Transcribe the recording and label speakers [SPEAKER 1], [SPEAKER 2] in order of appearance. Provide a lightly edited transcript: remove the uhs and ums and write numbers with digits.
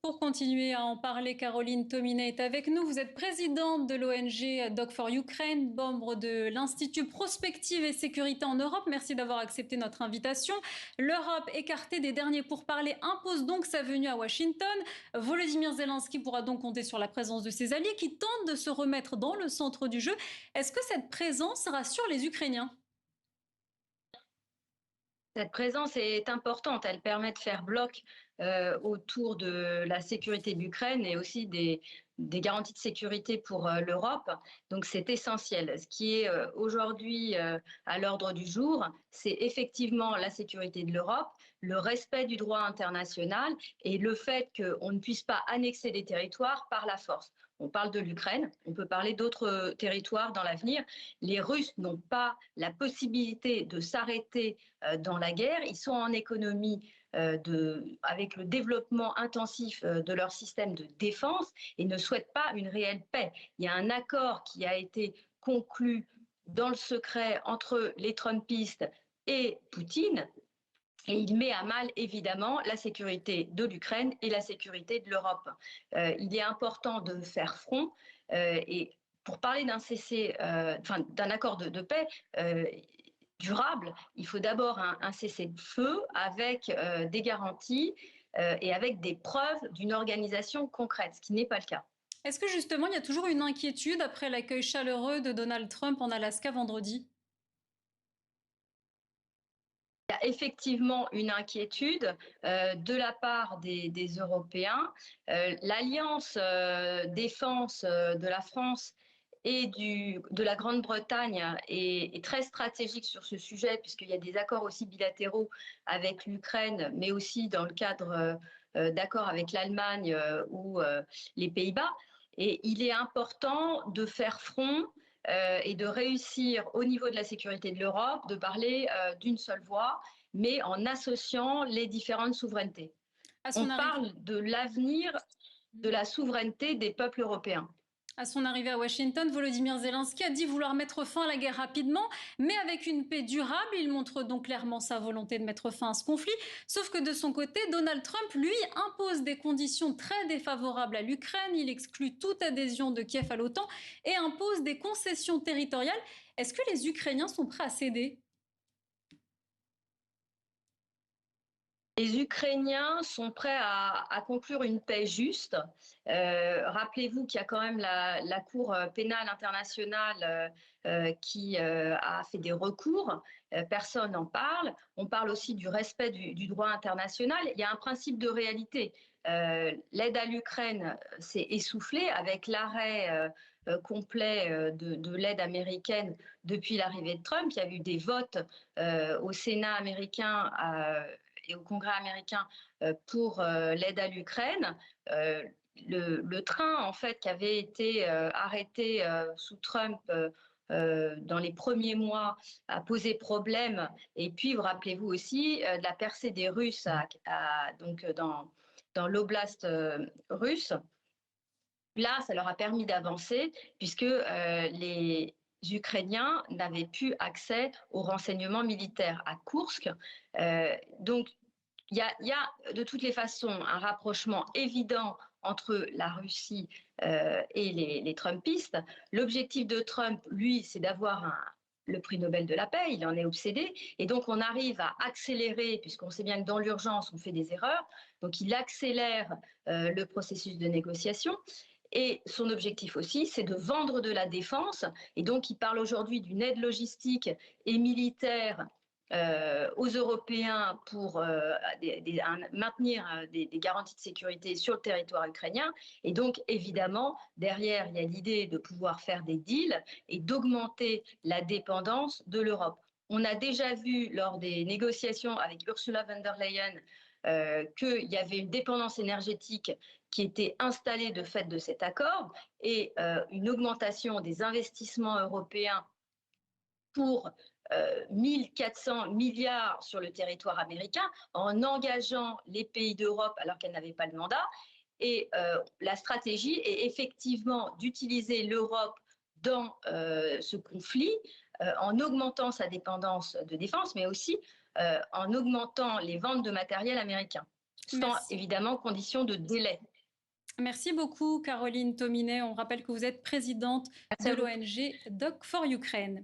[SPEAKER 1] Pour continuer à en parler, Caroline Tominet est avec nous. Vous êtes présidente de l'ONG Dog for Ukraine, membre de l'Institut Prospective et Sécurité en Europe. Merci d'avoir accepté notre invitation. L'Europe, écartée des derniers pourparlers, impose donc sa venue à Washington. Volodymyr Zelensky pourra donc compter sur la présence de ses alliés qui tentent de se remettre dans le centre du jeu. Est-ce que cette présence rassure les Ukrainiens ?
[SPEAKER 2] Cette présence est importante, elle permet de faire bloc autour de la sécurité de l'Ukraine et aussi des garanties de sécurité pour l'Europe. Donc c'est essentiel. Ce qui est aujourd'hui à l'ordre du jour, c'est effectivement la sécurité de l'Europe, le respect du droit international et le fait qu'on ne puisse pas annexer des territoires par la force. On parle de l'Ukraine, on peut parler d'autres territoires dans l'avenir. Les Russes n'ont pas la possibilité de s'arrêter dans la guerre. Ils sont en économie avec le développement intensif de leur système de défense et ne souhaitent pas une réelle paix. Il y a un accord qui a été conclu dans le secret entre les Trumpistes et Poutine. Et il met à mal, évidemment, la sécurité de l'Ukraine et la sécurité de l'Europe. Il est important de faire front et pour parler d'un accord de paix durable, il faut d'abord un cessez-le-feu avec des garanties et avec des preuves d'une organisation concrète, ce qui n'est pas le cas.
[SPEAKER 1] Est-ce que justement il y a toujours une inquiétude après l'accueil chaleureux de Donald Trump en Alaska vendredi ?
[SPEAKER 2] Il y a effectivement une inquiétude de la part des Européens. L'alliance défense de la France et de la Grande-Bretagne est très stratégique sur ce sujet, puisqu'il y a des accords aussi bilatéraux avec l'Ukraine, mais aussi dans le cadre d'accords avec l'Allemagne ou les Pays-Bas. Et il est important de faire front et de réussir au niveau de la sécurité de l'Europe, de parler d'une seule voix, mais en associant les différentes souverainetés. On parle de l'avenir de la souveraineté des peuples européens.
[SPEAKER 1] À son arrivée à Washington, Volodymyr Zelensky a dit vouloir mettre fin à la guerre rapidement, mais avec une paix durable. Il montre donc clairement sa volonté de mettre fin à ce conflit. Sauf que de son côté, Donald Trump, lui, impose des conditions très défavorables à l'Ukraine. Il exclut toute adhésion de Kiev à l'OTAN et impose des concessions territoriales. Est-ce que les Ukrainiens sont prêts à céder ?
[SPEAKER 2] Les Ukrainiens sont prêts à conclure une paix juste. Rappelez-vous qu'il y a quand même la Cour pénale internationale qui a fait des recours. Personne n'en parle. On parle aussi du respect du droit international. Il y a un principe de réalité. L'aide à l'Ukraine s'est essoufflée avec l'arrêt complet de l'aide américaine depuis l'arrivée de Trump. Il y a eu des votes au Sénat américain et au Congrès américain pour l'aide à l'Ukraine. Le train, en fait, qui avait été arrêté sous Trump dans les premiers mois a posé problème. Et puis, vous rappelez-vous aussi de la percée des Russes donc dans l'oblast russe. Là, ça leur a permis d'avancer puisque les Ukrainiens n'avaient plus accès aux renseignements militaires à Koursk. Donc, il y a de toutes les façons un rapprochement évident entre la Russie et les Trumpistes. L'objectif de Trump, lui, c'est d'avoir le prix Nobel de la paix, il en est obsédé, et donc on arrive à accélérer, puisqu'on sait bien que dans l'urgence, on fait des erreurs, donc il accélère le processus de négociation. Et son objectif aussi, c'est de vendre de la défense. Et donc, il parle aujourd'hui d'une aide logistique et militaire aux Européens pour maintenir des garanties de sécurité sur le territoire ukrainien. Et donc, évidemment, derrière, il y a l'idée de pouvoir faire des deals et d'augmenter la dépendance de l'Europe. On a déjà vu lors des négociations avec Ursula von der Leyen qu'il y avait une dépendance énergétique qui était installée de fait de cet accord et une augmentation des investissements européens pour 1400 milliards sur le territoire américain en engageant les pays d'Europe alors qu'elles n'avaient pas le mandat. Et la stratégie est effectivement d'utiliser l'Europe dans ce conflit en augmentant sa dépendance de défense, mais aussi en augmentant les ventes de matériel américain, sans évidemment condition de délai.
[SPEAKER 1] Merci beaucoup, Caroline Tominet. On rappelle que vous êtes présidente
[SPEAKER 2] Merci
[SPEAKER 1] de
[SPEAKER 2] à vous.
[SPEAKER 1] l'ONG Doc for Ukraine.